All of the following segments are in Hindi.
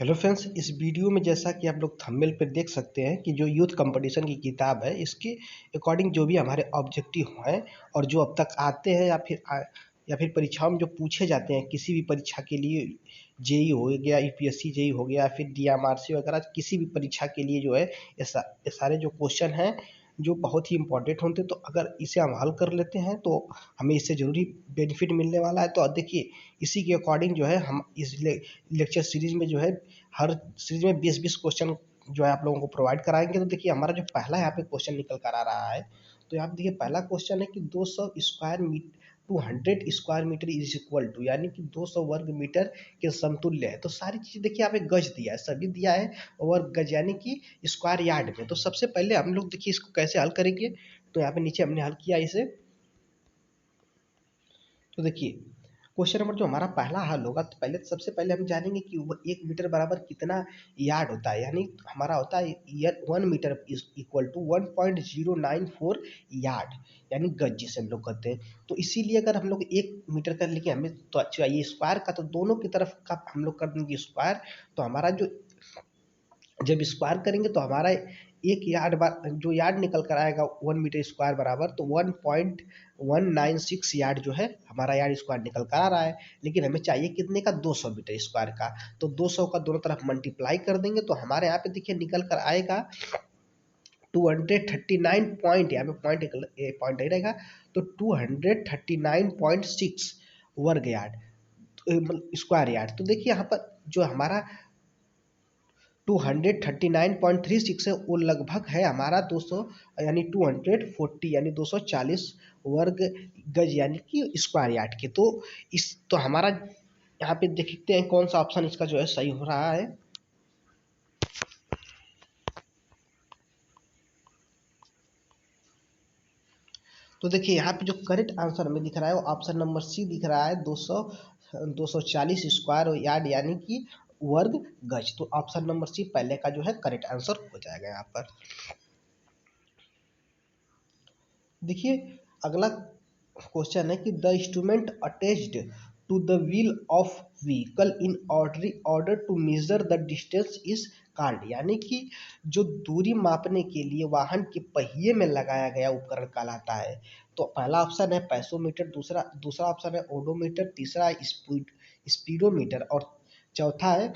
हेलो फ्रेंड्स, इस वीडियो में जैसा कि आप लोग थंबनेल पर देख सकते हैं कि जो यूथ कंपटीशन की किताब है, इसके अकॉर्डिंग जो भी हमारे ऑब्जेक्टिव हैं और जो अब तक आते हैं या फिर परीक्षाओं में जो पूछे जाते हैं किसी भी परीक्षा के लिए, जेई हो गया, यूपीएससी जेई हो गया, फिर डीएमआरसी वगैरह किसी भी परीक्षा के लिए जो है ये सारे जो क्वेश्चन हैं जो बहुत ही इंपॉर्टेंट होते हैं। तो अगर इसे हम हल कर लेते हैं तो हमें इससे ज़रूरी बेनिफिट मिलने वाला है। तो देखिए, इसी के अकॉर्डिंग जो है हम इस लेक्चर सीरीज में जो है हर सीरीज में 20-20 क्वेश्चन जो है आप लोगों को प्रोवाइड कराएंगे। तो देखिए, हमारा जो पहला यहाँ पे क्वेश्चन निकल कर आ रहा है, तो यहाँ पे देखिए पहला क्वेश्चन है कि 200 square metre is equal to, यानी कि 200 वर्ग मीटर के समतुल्य है। तो सारी चीज़ देखिए यहाँ पे गज दिया है, सभी दिया है वर्ग गज यानी कि स्क्वायर यार्ड में। तो सबसे पहले हम लोग देखिए इसको कैसे हल करेंगे। तो यहाँ पे नीचे हमने हल किया इसे। तो देखिए, क्वेश्चन नंबर जो हमारा पहला हल होगा, तो सबसे पहले हम जानेंगे कि 1 मीटर बराबर कितना यार्ड होता है। यानी हमारा होता है 1 metre is equal to 1.094 yard, यानी गज जिसे हम लोग कहते हैं। तो इसीलिए अगर हम लोग 1 मीटर कर लेंगे, हमें तो चाहिए स्क्वायर का, तो दोनों की तरफ का हम लोग कर देंगे स्क्वायर। तो हमारा जो जब स्क्वायर करेंगे तो हमारा एक यार्ड जो यार्ड निकल कर आएगा 1 मीटर स्क्वायर बराबर, तो 1.196 यार्ड जो है हमारा यार्ड स्क्वायर निकल कर आ रहा है। लेकिन हमें चाहिए कितने का, 200 मीटर स्क्वायर का। तो 200 का दोनों तरफ मल्टीप्लाई कर देंगे तो हमारे यहाँ पे देखिए निकल कर आएगा 239 पॉइंट, यहाँ पे पॉइंट ही रहेगा, तो 239.6 वर्ग यार्ड स्क्वायर यार्ड। तो देखिए यहाँ पर जो हमारा 239.36 है, वो लगभग है हमारा 200, यानी 240, यानी 240 वर्ग गज, यानी कि स्क्वायर यार्ड के। तो हमारा यहाँ पे देखते हैं कौन सा ऑप्शन इसका जो है सही हो रहा है। तो देखिए यहाँ पे जो करेक्ट आंसर हमें दिख रहा है वो ऑप्शन नंबर सी दिख रहा है, 240 स्क्वायर यार्ड, यानी कि वर्ग गज। तो ऑप्शन नंबर सी पहले का जो है करेक्ट आंसर हो जाएगा यहाँ पर। देखिए, अगला क्वेश्चन है कि the instrument attached to the wheel of vehicle in order to measure the distance is called, यानी कि जो दूरी मापने के लिए वाहन के पहिए में लगाया गया उपकरण कहलाता है। तो पहला ऑप्शन है पैसोमीटर, दूसरा ऑप्शन है ओडोमीटर, तीसरा स्पीडोमीटर और चौथा है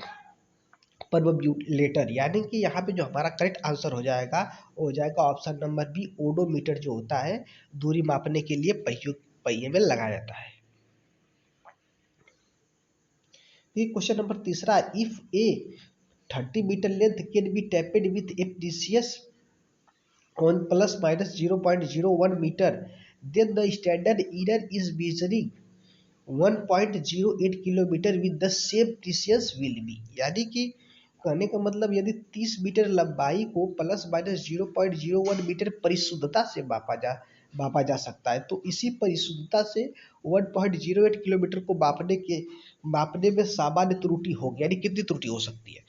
परवब्यूलेटर। यानी कि यहाँ पे जो हमारा करेक्ट आंसर हो जाएगा वो हो जाएगा ऑप्शन नंबर बी, ओडोमीटर, जो होता है दूरी मापने के लिए पहिए में लगाया जाता है। ये क्वेश्चन नंबर तीसरा, if a 30 metre length can be tapped with a precious on plus minus 0.01 meter, then the standard error is measuring 1.08 kilometre with the same precious will be. यानी कि कहने का मतलब, यदि 30 मीटर लंबाई को प्लस माइनस 0.01 मीटर परिशुद्धता से मापा जा सकता है, तो इसी परिशुद्धता से 1.08 किलोमीटर को मापने में सामान्य त्रुटि होगी, यानी कितनी त्रुटि हो सकती है।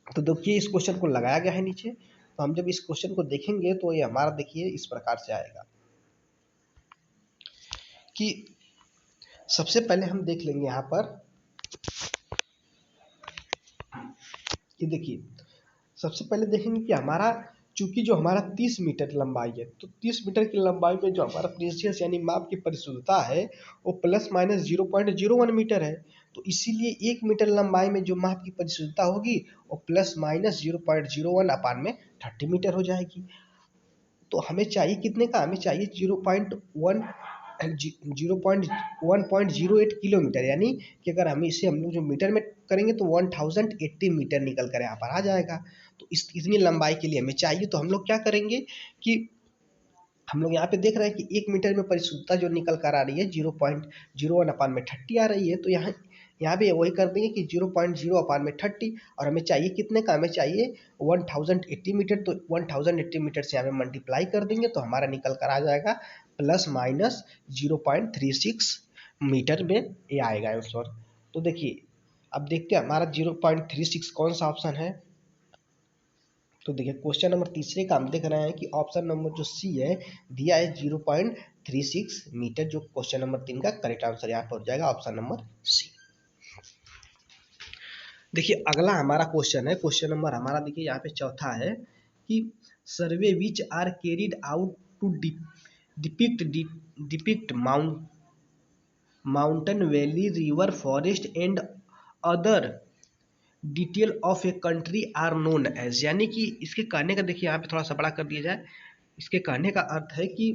तो देखिए, इस क्वेश्चन को लगाया गया है नीचे। तो हम जब इस क्वेश्चन को देखेंगे तो ये हमारा देखिए इस प्रकार से आएगा कि सबसे पहले हम देख लेंगे यहाँ पर कि देखिए, सबसे पहले देखेंगे कि हमारा चूंकि जो हमारा 30 मीटर लंबाई है, तो 30 मीटर की लंबाई में जो हमारा प्रीसियस यानी माप की परिशुद्धता है वो प्लस माइनस 0.01 मीटर है। तो इसीलिए 1 मीटर लंबाई में जो माप की परिशुद्धता होगी वो प्लस माइनस 0.01 अपान में 30 मीटर हो जाएगी। तो हमें चाहिए कितने का, हमें चाहिए 1.08 किलोमीटर, यानी कि अगर हम लोग जो मीटर में करेंगे तो 1080 मीटर निकल कर यहाँ पर आ जाएगा। तो इतनी लंबाई के लिए हमें चाहिए, तो हम लोग क्या करेंगे कि हम लोग यहाँ पे देख रहे हैं कि 1 मीटर में परिशुद्धता जो निकल कर आ रही है 0.01 अपान में 30 आ रही है। तो यहाँ पे वही कर देंगे कि 0.0 अपान में 30, और हमें चाहिए कितने का, हमें चाहिए 1080 मीटर। तो 1080 मीटर से हमें मल्टीप्लाई कर देंगे तो हमारा निकल कर आ जाएगा प्लस माइनस 0.36 मीटर में ये आएगा आंसर। तो देखिए, अब देखते हैं हमारा 0.36 कौन सा ऑप्शन है। तो देखिए, क्वेश्चन नंबर तीसरे का हम देख रहे हैं कि ऑप्शन नंबर जो सी है दिया है 0.36 मीटर, जो क्वेश्चन नंबर 3 का करेक्ट आंसर यहाँ पर हो जाएगा ऑप्शन नंबर सी। देखिए अगला हमारा क्वेश्चन है, क्वेश्चन नंबर हमारा देखिए यहाँ पे चौथा है कि survey which are carried out to depict depict mountain valley river forest and other detail of a country are known as, यानी कि इसके कहने का देखिए यहाँ पे थोड़ा सा बड़ा कर दिया जाए। इसके कहने का अर्थ है कि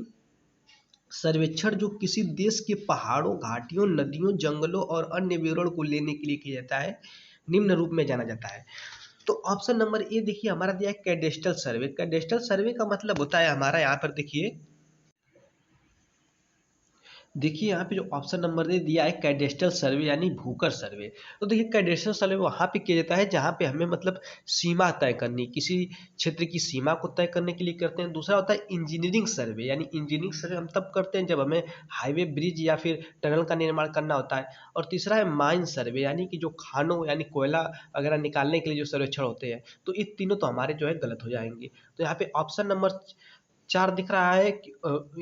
सर्वेक्षण जो किसी देश के पहाड़ों, घाटियों, नदियों, जंगलों और अन्य विवरण को लेने के लिए किया जाता है, निम्न रूप में जाना जाता है। तो ऑप्शन नंबर ए देखिए हमारा दिया है कैडेस्ट्रल सर्वे। कैडेस्ट्रल सर्वे का मतलब होता है हमारा यहाँ पर देखिए यहाँ पे जो ऑप्शन नंबर दे दिया है कैडेस्ट्रल सर्वे यानी भूकर सर्वे। तो देखिए कैडेस्ट्रल सर्वे वहाँ पे किया जाता है जहाँ पे हमें मतलब सीमा तय करनी, किसी क्षेत्र की सीमा को तय करने के लिए करते हैं। दूसरा होता है इंजीनियरिंग सर्वे, यानी इंजीनियरिंग सर्वे हम तब करते हैं जब हमें हाईवे, ब्रिज या फिर टनल का निर्माण करना होता है। और तीसरा है माइन सर्वे, यानी कि जो खानों यानी कोयला वगैरह निकालने के लिए जो सर्वेक्षण होते हैं। तो ये तीनों तो हमारे जो है गलत हो जाएंगे। तो यहाँ पे ऑप्शन नंबर 4 दिख रहा है,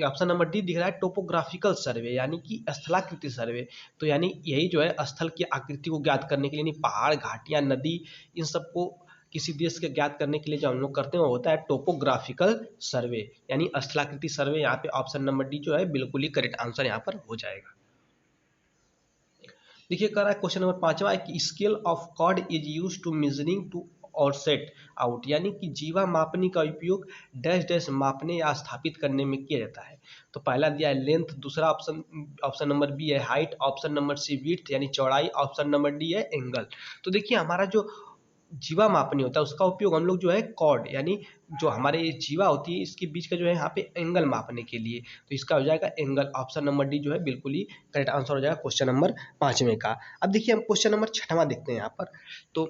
ऑप्शन नंबर डी दिख रहा है टोपोग्राफिकल सर्वे, यानी कि स्थलाकृति सर्वे। तो यानी यही जो है स्थल की आकृति को ज्ञात करने के लिए, यानी पहाड़, घाटियां, नदी, इन सबको किसी देश के ज्ञात करने के लिए जो हम लोग करते हैं वो होता है टोपोग्राफिकल सर्वे यानी स्थलाकृति सर्वे। यहाँ पे ऑप्शन नंबर डी जो है बिल्कुल ही करेक्ट आंसर यहाँ पर हो जाएगा। देखिए कह रहा है क्वेश्चन नंबर 5वां है कि scale of chord is use to measuring to और सेट आउट, यानी कि जीवा मापनी का उपयोग डैश डैश मापने या स्थापित करने में किया जाता है। तो पहला दिया है लेंथ, दूसरा ऑप्शन ऑप्शन नंबर बी है height, option number C width यानी चौड़ाई, ऑप्शन नंबर डी है एंगल। तो देखिए हमारा जो जीवा मापनी होता है उसका उपयोग हम लोग जो है कॉर्ड यानी जो हमारे ये जीवा होती है इसके बीच का जो है यहाँ पे एंगल मापने के लिए। तो इसका हो जाएगा एंगल, ऑप्शन नंबर डी जो है बिल्कुल ही करेक्ट आंसर हो जाएगा क्वेश्चन नंबर 5वें का। अब देखिए हम क्वेश्चन नंबर 6वां देखते हैं यहाँ पर। तो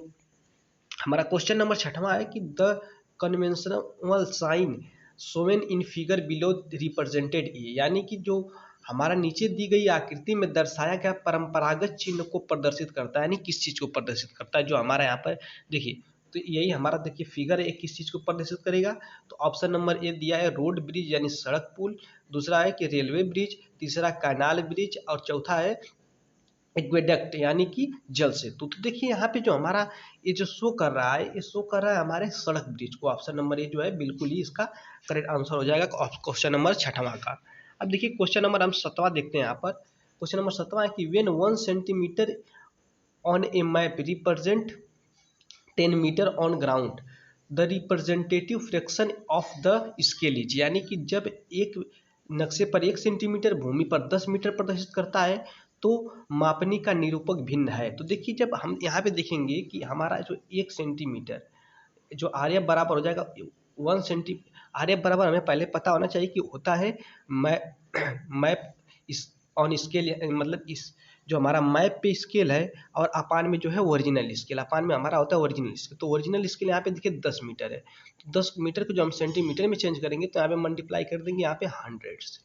हमारा क्वेश्चन नंबर 6वां है कि the conventional sign shown in figure below represented a, यानी कि जो हमारा नीचे दी गई आकृति में दर्शाया गया परंपरागत चिन्ह को प्रदर्शित करता है, यानी किस चीज़ को प्रदर्शित करता है जो हमारा यहाँ पर देखिए। तो यही हमारा देखिए फिगर है, किस चीज़ को प्रदर्शित करेगा। तो ऑप्शन नंबर ए दिया है रोड ब्रिज यानी सड़क पुल, दूसरा है कि रेलवे ब्रिज, तीसरा कैनाल ब्रिज और चौथा है एक्वेडक्ट यानी कि जल सेतु। तो देखिए यहाँ पे जो हमारा ये जो शो कर रहा है, ये शो कर रहा है हमारे सड़क ब्रिज को। ऑप्शन नंबर ए जो है बिल्कुल ही इसका करेक्ट आंसर हो जाएगा क्वेश्चन नंबर 6वां का। अब देखिए क्वेश्चन नंबर हम 7वां देखते हैं यहाँ पर। क्वेश्चन नंबर 7वां है कि when 1 centimetre on a map represent 10 metre on ground the representative fraction of the scale is, यानी कि जब एक नक्शे पर 1 सेंटीमीटर भूमि पर 10 मीटर प्रदर्शित करता है तो मापनी का निरूपक भिन्न है। तो देखिए जब हम यहाँ पे देखेंगे कि हमारा जो 1 सेंटीमीटर जो आर एफ बराबर हो जाएगा 1 सेंटी, आर एफ बराबर हमें पहले पता होना चाहिए कि होता है मैप इस ऑन स्केल, मतलब इस जो हमारा मैप पे स्केल है और अपान में जो है ओरिजिनल स्केल, अपान में हमारा होता है ओरिजिनल स्केल। तो ओरिजिनल स्केल यहाँ पे देखिए 10 मीटर है, तो 10 मीटर को जो हम सेंटीमीटर में चेंज करेंगे तो यहाँ पे मल्टीप्लाई कर देंगे यहाँ पे 100 से।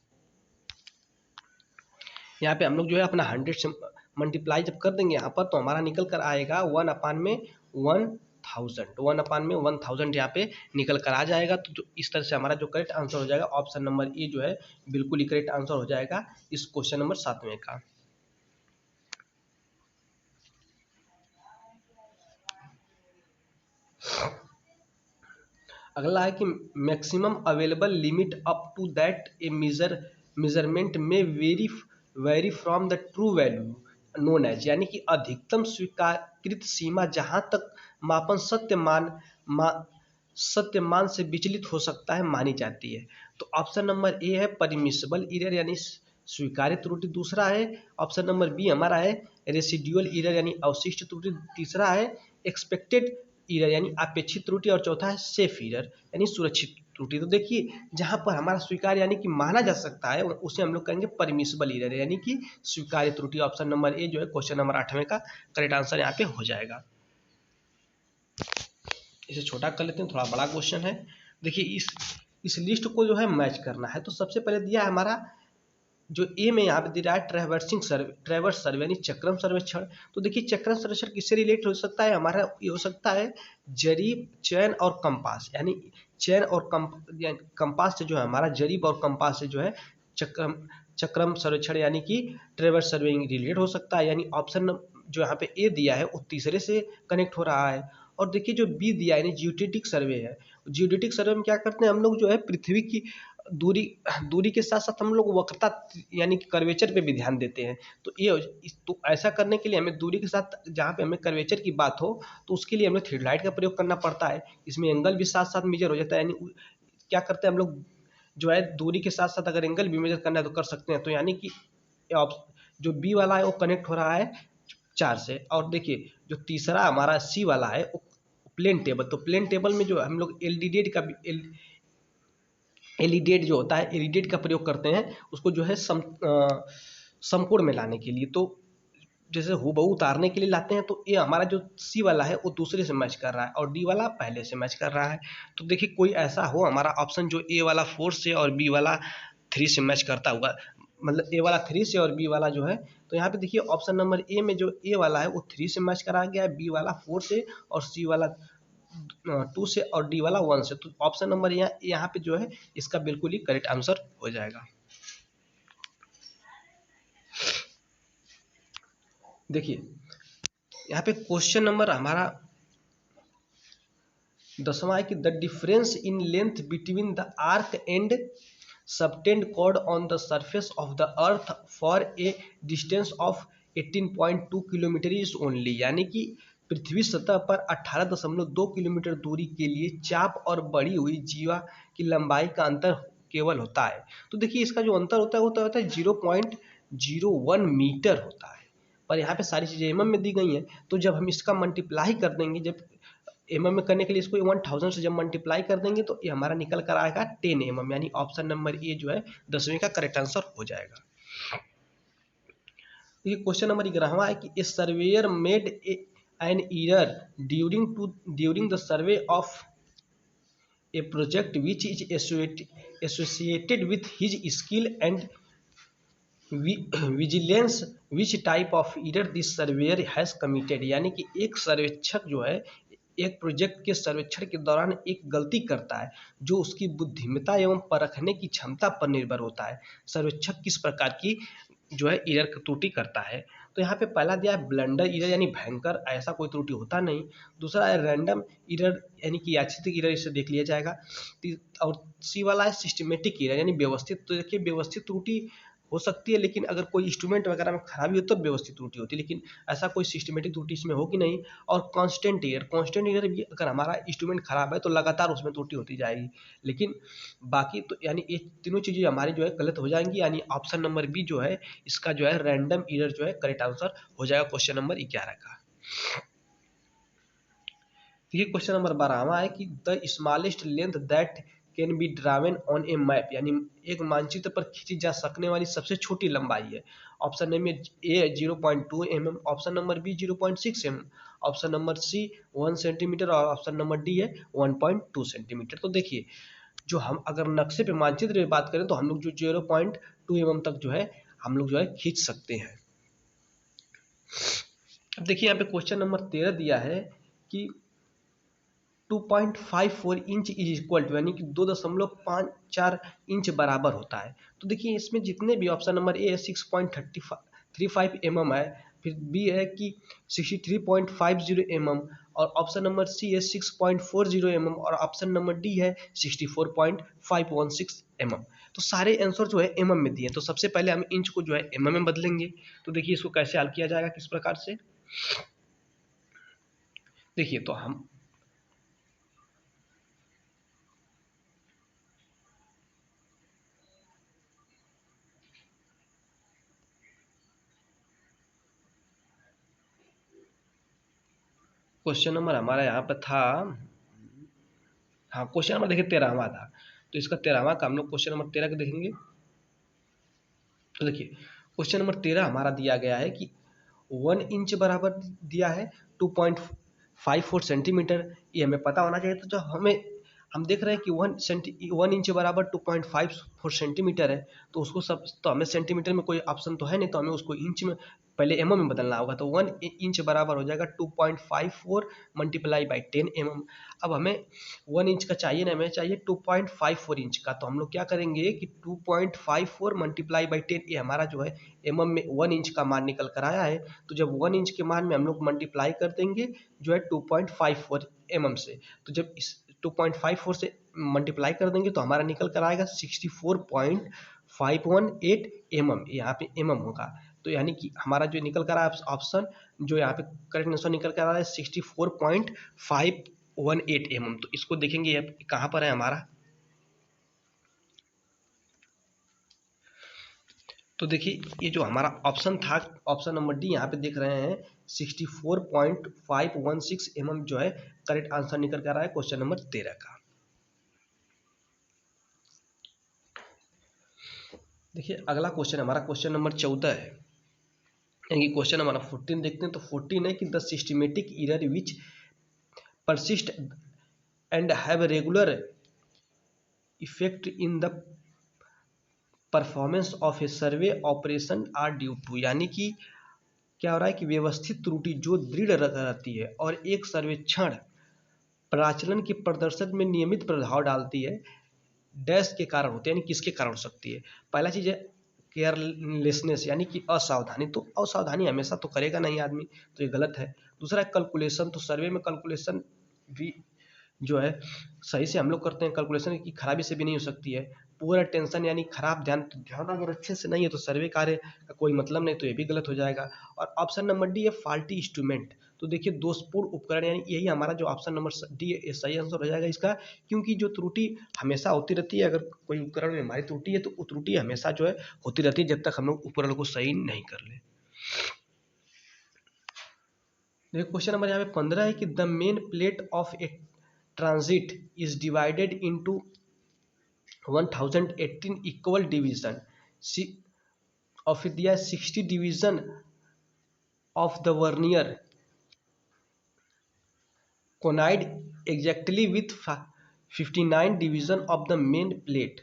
यहाँ पे हम लोग जो है अपना 100 से मल्टीप्लाई जब कर देंगे यहाँ पर तो हमारा निकल कर आएगा 1 अपान में 1000, 1 अपान में 1000 यहाँ पे निकल कर आ जाएगा। तो जो इस तरह से हमारा जो करेक्ट आंसर हो जाएगा ऑप्शन नंबर ए जो है बिल्कुल ही करेक्ट आंसर हो जाएगा इस क्वेश्चन नंबर 7वें का। अगला है कि maximum available limit up to that a measurement में vary from the true value known as, यानी कि अधिकतम स्वीकृत सीमा जहां तक मापन सत्य मान से विचलित हो सकता है मानी जाती है। तो ऑप्शन नंबर ए है परमिसिबल एरर यानी स्वीकार्य त्रुटि, दूसरा है ऑप्शन नंबर बी हमारा है रेसिडुअल एरर यानी अवशिष्ट त्रुटि, तीसरा है एक्सपेक्टेड एरर यानी अपेक्षित त्रुटि और चौथा है सेफ एरर यानी सुरक्षित त्रुटि। तो देखिए जहां पर हमारा स्वीकार्य यानी कि माना जा सकता है उसे हम लोग कहेंगे परमिसिबल एरर यानी कि स्वीकार्य त्रुटि। ऑप्शन नंबर ए जो है क्वेश्चन नंबर 8वें का करेक्ट आंसर यहाँ पे हो जाएगा। इसे छोटा कर लेते हैं, थोड़ा बड़ा क्वेश्चन है। देखिए इस लिस्ट को जो है मैच करना है। तो सबसे पहले दिया है हमारा जो ए में यहाँ पे दे रहा है ट्रैवर्स सर्वे यानी चक्रम सर्वेक्षण। तो देखिए चक्रम सर्वेक्षण किससे रिलेट हो सकता है, हमारा ये हो सकता है जरीब, चैन और कंपास, यानी चैन और कंपास से जो है हमारा जरीब और कंपास से जो है चक्रम सर्वेक्षण यानी कि ट्रैवर्स सर्वे रिलेट हो सकता है। यानी ऑप्शन जो यहाँ पे ए दिया है वो तीसरे से कनेक्ट हो रहा है। और देखिए जो बी दिया है यानी जियोडेटिक सर्वे है, जियोडेटिक सर्वे में क्या करते हैं हम लोग जो है पृथ्वी की दूरी दूरी के साथ साथ हम लोग वक्रता यानी कि कर्वेचर पे भी ध्यान देते हैं। तो ये तो ऐसा करने के लिए हमें दूरी के साथ जहाँ पे हमें कर्वेचर की बात हो तो उसके लिए हमें थ्योडाइट का प्रयोग करना पड़ता है। इसमें एंगल भी साथ साथ मेजर हो जाता है, यानी क्या करते हैं हम लोग जो है दूरी के साथ साथ अगर एंगल भी मेजर करना है तो कर सकते हैं। तो यानी कि जो बी वाला है वो कनेक्ट हो रहा है 4 से। और देखिए जो तीसरा हमारा सी वाला है वो प्लेन टेबल, तो प्लेन टेबल में जो हम लोग एलिडेट जो होता है एलिडेट का प्रयोग करते हैं उसको जो है समकोण में लाने के लिए। तो जैसे हूबहू उतारने के लिए लाते हैं तो ये हमारा जो सी वाला है वो दूसरे से मैच कर रहा है और डी वाला पहले से मैच कर रहा है। तो देखिए कोई ऐसा हो हमारा ऑप्शन जो ए वाला 4 से और बी वाला 3 से मैच करता हुआ, मतलब ए वाला 3 से और बी वाला जो है, तो यहाँ पे देखिए ऑप्शन नंबर ए में जो ए वाला है वो 3 से मैच करा गया है, बी वाला 4 से और सी वाला 2 से और डी वाला 1 से। तो ऑप्शन नंबर यहाँ पे जो है इसका बिल्कुल ही करेक्ट आंसर हो जाएगा। देखिए यहाँ पे क्वेश्चन नंबर हमारा 10वां है कि the difference in length between the arc and subtended chord on the surface of the earth for a distance of 18.2 kilometre is only, यानी कि पृथ्वी सतह पर 18.2 किलोमीटर दूरी के लिए चाप और बढ़ी हुई जीवा की लंबाई का अंतर केवल होता है। तो देखिए इसका जो अंतर होता है वो होता है 0.01 मीटर होता है, पर यहाँ पे सारी चीज़ें एमएम में दी गई हैं। तो जब हम इसका मल्टीप्लाई कर देंगे, जब एमएम में करने के लिए इसको 1000 से जब मल्टीप्लाई कर देंगे तो ये हमारा निकल कर आएगा 10 एमएम, यानी ऑप्शन नंबर ए जो है 10वीं का करेक्ट आंसर हो जाएगा। ये क्वेश्चन नंबर 11वां है कि a surveyor made an error during the survey of a project which is associated with his skill and vigilance which type of error this surveyor has committed, यानी कि एक सर्वेक्षक जो है एक प्रोजेक्ट के सर्वेक्षण के दौरान एक गलती करता है जो उसकी बुद्धिमत्ता एवं परखने की क्षमता पर निर्भर होता है। सर्वेक्षक किस प्रकार की जो है एरर त्रुटि करता है। तो यहाँ पे पहला दिया है ब्लंडर एरर यानी भयंकर, ऐसा कोई त्रुटि होता नहीं। दूसरा है रैंडम एरर यानी कि यादृच्छिक एरर, इसे देख लिया जाएगा। और सी वाला है सिस्टमेटिक एरर यानी व्यवस्थित। तो देखिए व्यवस्थित त्रुटि हो सकती है, लेकिन अगर कोई इंस्ट्रूमेंट वगैरह में खराबी हो तो व्यवस्थित त्रुटि होती है, लेकिन ऐसा कोई सिस्टमेटिक त्रुटि इसमें होगी नहीं। और कांस्टेंट एरर भी अगर हमारा इंस्ट्रूमेंट खराब है तो लगातार उसमें त्रुटि होती जाएगी, लेकिन बाकी तो यानी ये तीनों चीज़ें हमारी जो है गलत हो जाएंगी, यानी ऑप्शन नंबर बी जो है इसका जो है रैंडम एरर जो है करेक्ट आंसर हो जाएगा क्वेश्चन नंबर 11 का। ये क्वेश्चन नंबर 12वां है कि the smallest length that can be drawn on a map, यानी एक मानचित्र पर खींची जा सकने वाली सबसे छोटी लंबाई है। Option number A 0.2 mm, option number B 0.6 mm, option number C 1 centimetre और ऑप्शन नंबर डी है 1.2 सेंटीमीटर। तो देखिए जो हम अगर नक्शे पे मानचित्र में बात करें तो हम लोग जो 0.2 mm तक जो है हम लोग जो है खींच सकते हैं। अब देखिए यहाँ पे क्वेश्चन नंबर 13 दिया है कि 2.54 इंच इज इक्वल टू, यानी कि 2.54 इंच बराबर होता है। तो देखिए इसमें जितने भी ऑप्शन नंबर ए है 6.35 mm है, फिर बी है कि 63.50 mm, और ऑप्शन नंबर सी है 6.40 mm, और ऑप्शन नंबर डी है 64.516 mm। तो सारे आंसर जो है एमएम में दिए। तो सबसे पहले हम इंच को जो है एमएम में बदलेंगे। तो देखिए इसको कैसे हल किया जाएगा, किस प्रकार से। देखिए तो हम क्वेश्चन नंबर हमारा यहाँ पर था, हाँ क्वेश्चन नंबर देखिए 13वां था, तो इसका 13वां का हम लोग क्वेश्चन नंबर 13 का देखेंगे। तो देखिए क्वेश्चन नंबर 13 हमारा दिया गया है कि 1 इंच बराबर दिया है 2.54 सेंटीमीटर, ये हमें पता होना चाहिए। तो जो हम देख रहे हैं कि 1 इंच बराबर 2.54 सेंटीमीटर है, तो उसको सब तो हमें सेंटीमीटर में कोई ऑप्शन तो है नहीं, तो हमें उसको इंच में पहले एमएम में बदलना होगा, तो 1 इंच बराबर हो जाएगा 2.54 मल्टीप्लाई बाई 10 एमएम। अब हमें 1 इंच का चाहिए ना, हमें चाहिए 2.54 इंच का, तो हम लोग क्या करेंगे कि 2.54 मल्टीप्लाई बाई 10, ये हमारा जो है एमएम में 1 इंच का मान निकल कर आया है। तो जब 1 इंच के मान में हम लोग मल्टीप्लाई कर देंगे जो है 2.54 एमएम से, तो जब इस 2.54 से मल्टीप्लाई कर देंगे तो हमारा निकल कर आएगा 64.518 एमएम, यहाँ पे एमएम होगा। तो यानी कि हमारा जो निकल कर आया ऑप्शन, जो यहाँ पे करेक्ट आंसर निकल कर आ रहा है 64.518 एमएम। तो इसको देखेंगे ये कहाँ पर है हमारा, तो देखिए ये जो हमारा ऑप्शन था, ऑप्शन नंबर डी, यहाँ पे देख रहे हैं 64.516 एमएम जो है करेक्ट आंसर निकल कर रहा है क्वेश्चन नंबर 13 का। देखिए अगला क्वेश्चन हमारा क्वेश्चन नंबर 14 है, यानी क्वेश्चन नंबर 14 देखते हैं। तो 14 है कि the systematic error which persist and have regular effect in the performance of a survey operation are due to, यानी कि क्या हो रहा है कि व्यवस्थित त्रुटि जो दृढ़ रहती है और एक सर्वेक्षण प्राचलन के प्रदर्शन में नियमित प्रभाव डालती है, डैश के कारण होते हैं, यानी किसके कारण हो सकती है। पहला चीज है केयरलेसनेस, यानी कि असावधानी, तो असावधानी हमेशा तो करेगा नहीं आदमी, तो ये गलत है। दूसरा है कैलकुलेशन, तो सर्वे में कैलकुलेशन भी जो है सही से हम लोग करते हैं, कैलकुलेशन की खराबी से भी नहीं हो सकती है। पूरा टेंशन यानी खराब ध्यान, तो ध्यान अगर अच्छे से नहीं है तो सर्वे कार्य का कोई मतलब नहीं, तो ये भी गलत हो जाएगा। और ऑप्शन नंबर डी है फॉल्टी इंस्ट्रूमेंट, तो देखिए दोषपूर्ण उपकरण, यानी यही हमारा जो ऑप्शन नंबर डी सही आंसर हो जाएगा इसका, क्योंकि जो त्रुटि हमेशा होती रहती है, अगर कोई उपकरण में हमारी त्रुटि है तो वो त्रुटि हमेशा जो है होती रहती है जब तक हम लोग उपकरण को सही नहीं कर ले। देखिए क्वेश्चन नंबर यहाँ पे 15 है कि the main plate of A transit is divided into 1018 equal division of दिया 60 division of the vernier कोनाइड exactly with 59 division of the main plate,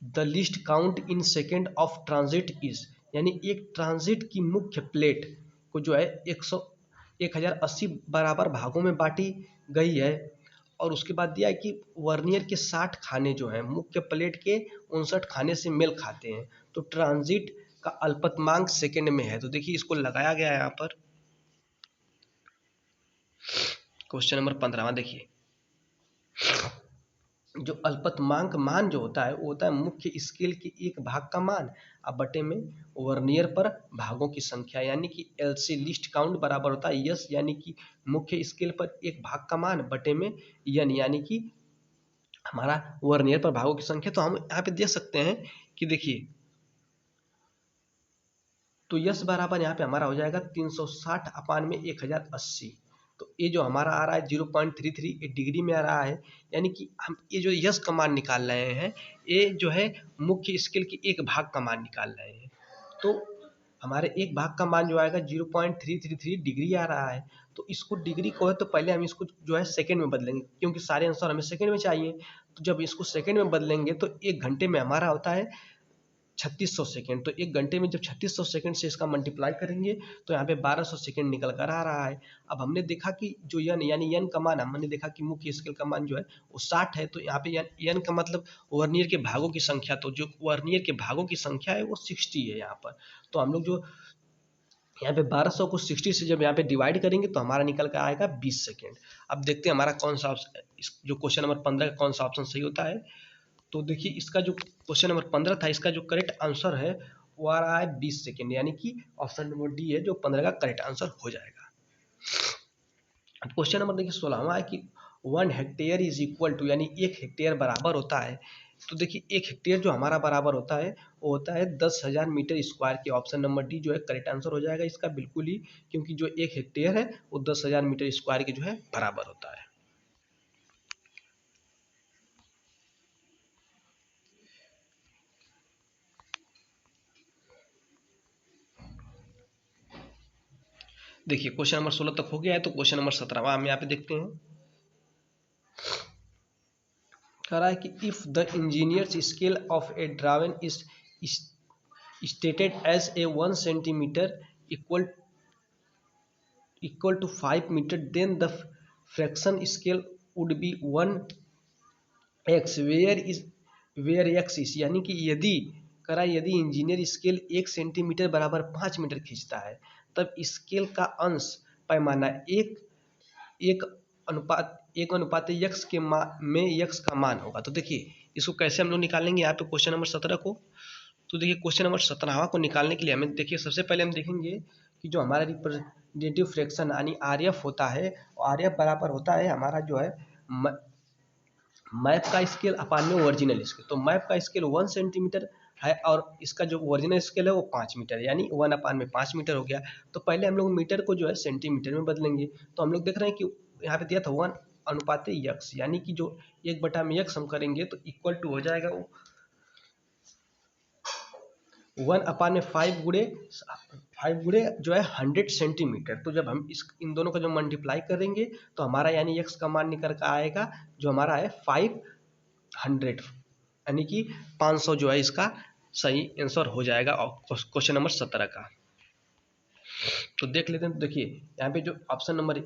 the list count in second of transit is, यानी एक ट्रांजिट की मुख्य प्लेट को जो है 1080 बराबर भागों में बांटी गई है, और उसके बाद दिया है कि वर्नियर के 60 खाने जो हैं मुख्य प्लेट के 59 खाने से मेल खाते हैं, तो ट्रांजिट का अल्पतमांक सेकेंड में है। तो देखिए इसको लगाया गया है यहाँ पर क्वेश्चन नंबर 15 देखिए, जो अल्पतमांक मान जो होता है वो होता है मुख्य स्केल के एक भाग का मान अब बटे में वर्नियर पर भागों की संख्या, यानी कि एलसी लिस्ट काउंट बराबर होता है यस, यानी कि मुख्य स्केल पर एक भाग का मान बटे में यन, यानी कि हमारा वर्नियर पर भागों की संख्या। तो हम यहाँ पे देख सकते हैं कि देखिए, तो यस बराबर यहाँ पे हमारा हो जाएगा 360 अपान में 1080, तो ये जो हमारा आ रहा है 0.33 डिग्री में आ रहा है, यानी कि हम ये जो यस का मान निकाल रहे हैं ये जो है मुख्य स्केल के एक भाग का मान निकाल रहे हैं, तो हमारे एक भाग का मान जो आएगा 0.333 डिग्री आ रहा है। तो इसको डिग्री को है तो पहले हम इसको जो है सेकंड में बदलेंगे, क्योंकि सारे आंसर हमें सेकंड में चाहिए। तो जब इसको सेकंड में बदलेंगे तो एक घंटे में हमारा होता है 3600 सेकेंड, तो एक घंटे में जब 3600 सेकेंड से इसका मल्टीप्लाई करेंगे तो यहाँ पे 1200 सेकेंड निकल कर आ रहा है। अब हमने देखा कि जो यन यानी यन का मान, हमने देखा कि मुख्य स्केल का मान जो है वो 60 है, तो यहाँ पे यन का मतलब वर्नियर के भागों की संख्या, तो जो वर्नियर के भागों की संख्या है वो 60 है यहाँ पर। तो हम लोग जो यहाँ पे 1200 को 60 से जब यहाँ पे डिवाइड करेंगे तो हमारा निकल कर आएगा 20 सेकेंड। अब देखते हैं हमारा कौन सा ऑप्शन, जो क्वेश्चन नंबर 15 का कौन सा ऑप्शन सही होता है। तो देखिए इसका जो क्वेश्चन नंबर 15 था इसका जो करेक्ट आंसर है वो आ रहा है 20 सेकेंड, यानी कि ऑप्शन नंबर डी है जो 15 का करेक्ट आंसर हो जाएगा। अब क्वेश्चन नंबर देखिए 16वां है कि 1 हेक्टेयर इज इक्वल टू, यानी 1 हेक्टेयर बराबर होता है, तो देखिए 1 हेक्टेयर जो हमारा बराबर होता है वो होता है 10,000 मीटर स्क्वायर के। ऑप्शन नंबर डी जो है करेक्ट आंसर हो जाएगा इसका बिल्कुल ही, क्योंकि जो 1 हेक्टेयर है वो 10,000 मीटर स्क्वायर के जो है बराबर होता है। देखिए क्वेश्चन नंबर 16 तक हो गया है, तो क्वेश्चन नंबर 17वां हम यहाँ पे देखते हैं। कह रहा है कि if the engineers scale of a drawn is stated as a 1 centimeter equal to 5 meter, then the fraction scale would be 1x, where x is, यानी कि यदि इंजीनियर स्केल 1 सेंटीमीटर बराबर 5 मीटर खींचता है, तब स्केल का अंश पैमाना एक अनुपात यक्स में यक्स का मान होगा। तो देखिए इसको कैसे हम लोग निकालेंगे यहाँ पे क्वेश्चन नंबर 17 को। तो देखिए क्वेश्चन नंबर 17 को निकालने के लिए हमें देखिए सबसे पहले हम देखेंगे कि जो हमारा रिप्रेजेंटेटिव फ्रैक्शन यानी आरएफ होता है, आरएफ बराबर होता है हमारा जो है मैप का स्केल अपान में ओरिजिनल स्केल। तो मैप का स्केल 1 सेंटीमीटर है और इसका जो ओरिजिनल स्केल है वो 5 मीटर, यानी 1 अपान में 5 मीटर हो गया। तो पहले हम लोग मीटर को जो है सेंटीमीटर में बदलेंगे। तो हम लोग देख रहे हैं कि यहाँ पे दिया था 1 अनुपात यक्स, यानी कि जो 1/यक्स हम करेंगे तो इक्वल टू हो जाएगा वो 1 अपान में 5 गुणे जो है 100 सेंटीमीटर। तो जब हम इन दोनों का जो मल्टीप्लाई करेंगे तो हमारा यानी यक्स का मान निकल कर आएगा जो हमारा है 500, यानी कि 500 जो है इसका सही आंसर हो जाएगा क्वेश्चन नंबर 17 का। तो देख लेते हैं। तो देखिए यहाँ पे जो ऑप्शन नंबर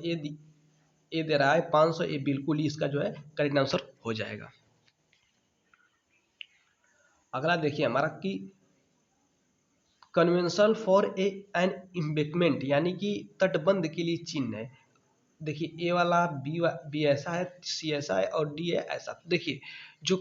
ए दे रहा है 500, ये बिल्कुल ही इसका जो है करेक्ट आंसर हो जाएगा। अगला देखिए हमारा कि कन्वेंशन फॉर एन एम्बैंकमेंट, यानी कि तटबंध के लिए चिन्ह है। देखिए ए वाला बी ऐसा है, सी ऐसा है और डी है ऐसा। तो देखिए जो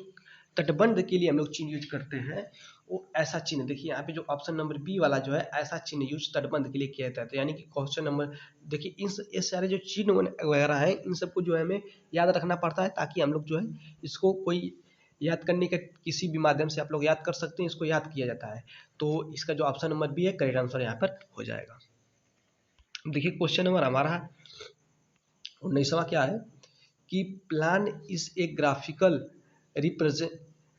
तटबंध के लिए हम लोग चिन्ह यूज करते हैं वो ऐसा चिन्ह, देखिए यहाँ पे जो ऑप्शन नंबर बी वाला जो है ऐसा चिन्ह यूज तटबंध के लिए किया जाता है। तो यानी कि क्वेश्चन नंबर देखिए ये सारे जो चिन्ह वगैरह हैं इन सबको जो है हमें याद रखना पड़ता है, ताकि हम लोग जो है इसको कोई याद करने के किसी भी माध्यम से आप लोग याद कर सकते हैं, इसको याद किया जाता है। तो इसका जो ऑप्शन नंबर बी है करेक्ट आंसर यहाँ पर हो जाएगा। देखिए क्वेश्चन नंबर हमारा 19वां क्या है कि plan is a graphical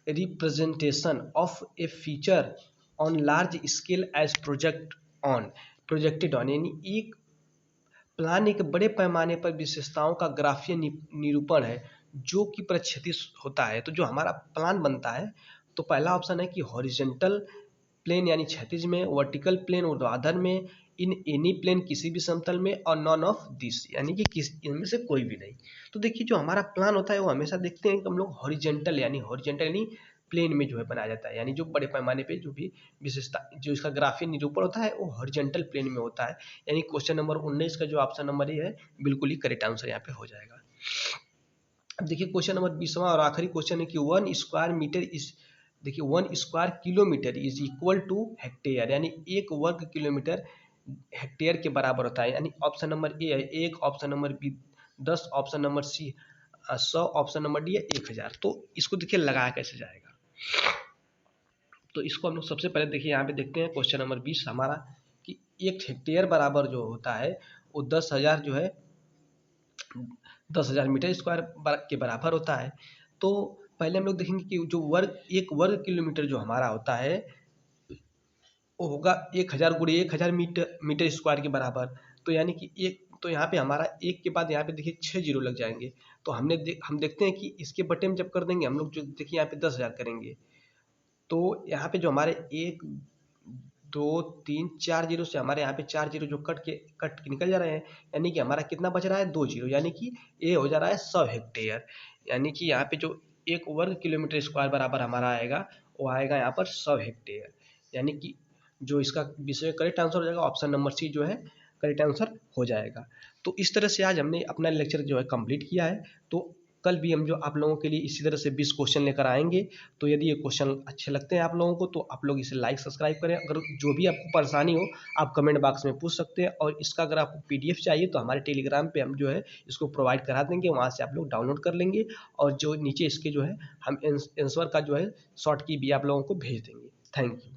representation of a feature on large scale as projected on, यानी एक प्लान एक बड़े पैमाने पर विशेषताओं का ग्राफीय निरूपण है जो कि प्रक्षेपित होता है। तो जो हमारा प्लान बनता है तो पहला ऑप्शन है कि हॉरिजॉन्टल प्लेन यानी क्षैतिज में, वर्टिकल प्लेन ऊर्ध्वाधर में, इन एनी प्लेन किसी भी समतल में, और नॉन ऑफ दिस यानी कि इनमें से कोई भी नहीं। तो देखिए जो हमारा प्लान होता है वो हमेशा देखते हैं कि हम लोग हॉरिजॉन्टल यानी प्लेन में जो है बनाया जाता है, यानी जो बड़े पैमाने पे जो भी विशेषता जो इसका ग्राफीय निरूपण होता है वो हॉरिजॉन्टल प्लेन में होता है। यानी क्वेश्चन नंबर 19 का जो ऑप्शन नंबर ए है बिल्कुल ही करेक्ट आंसर यहाँ पे हो जाएगा। अब देखिए क्वेश्चन नंबर 20वां और आखिरी क्वेश्चन है कि 1 स्क्वायर मीटर इज, देखिए 1 square kilometre is equal to hectare, यानी 1 वर्ग किलोमीटर हेक्टेयर के बराबर होता है। यानी ऑप्शन नंबर ए है 1, option number B 10, option number C 100, option number D है 1000। तो इसको देखिए लगाया कैसे जाएगा। तो इसको हम लोग सबसे पहले देखिए यहाँ पे देखते हैं क्वेश्चन नंबर 20 हमारा कि 1 हेक्टेयर बराबर जो होता है वो 10,000 जो है 10,000 मीटर स्क्वायर के बराबर होता है। तो पहले हम लोग देखेंगे कि जो 1 वर्ग किलोमीटर जो हमारा होता है वो होगा 1000 गुणे 1000 मीटर स्क्वायर के बराबर। तो यानी कि तो यहाँ पे हमारा 1 के बाद यहाँ पे देखिए 6 जीरो लग जाएंगे। तो हम देखते हैं कि इसके बटे में जब कर देंगे हम लोग जो देखिए यहाँ पे 10,000 करेंगे तो यहाँ पे जो हमारे 1 2 3 4 जीरो से हमारे यहाँ पे 4 जीरो जो कट के निकल जा रहे हैं, यानी कि हमारा कितना बच रहा है 2 जीरो, यानी कि ये हो जा रहा है 100 हेक्टेयर। यानी कि यहाँ पे जो 1 वर्ग किलोमीटर स्क्वायर बराबर हमारा आएगा वो आएगा यहाँ पर 100 हेक्टेयर। यानी कि जो इसका विषय करेक्ट आंसर हो जाएगा ऑप्शन नंबर सी जो है करेक्ट आंसर हो जाएगा। तो इस तरह से आज हमने अपना लेक्चर जो है कंप्लीट किया है। तो कल भी हम जो आप लोगों के लिए इसी तरह से 20 क्वेश्चन लेकर आएंगे। तो यदि ये क्वेश्चन अच्छे लगते हैं आप लोगों को तो आप लोग इसे लाइक सब्सक्राइब करें। अगर जो भी आपको परेशानी हो आप कमेंट बॉक्स में पूछ सकते हैं, और इसका अगर आपको PDF चाहिए तो हमारे टेलीग्राम पे हम जो है इसको प्रोवाइड करा देंगे, वहाँ से आप लोग डाउनलोड कर लेंगे, और जो नीचे इसके जो है हम आंसर का जो है शॉर्ट की भी आप लोगों को भेज देंगे। Thank you.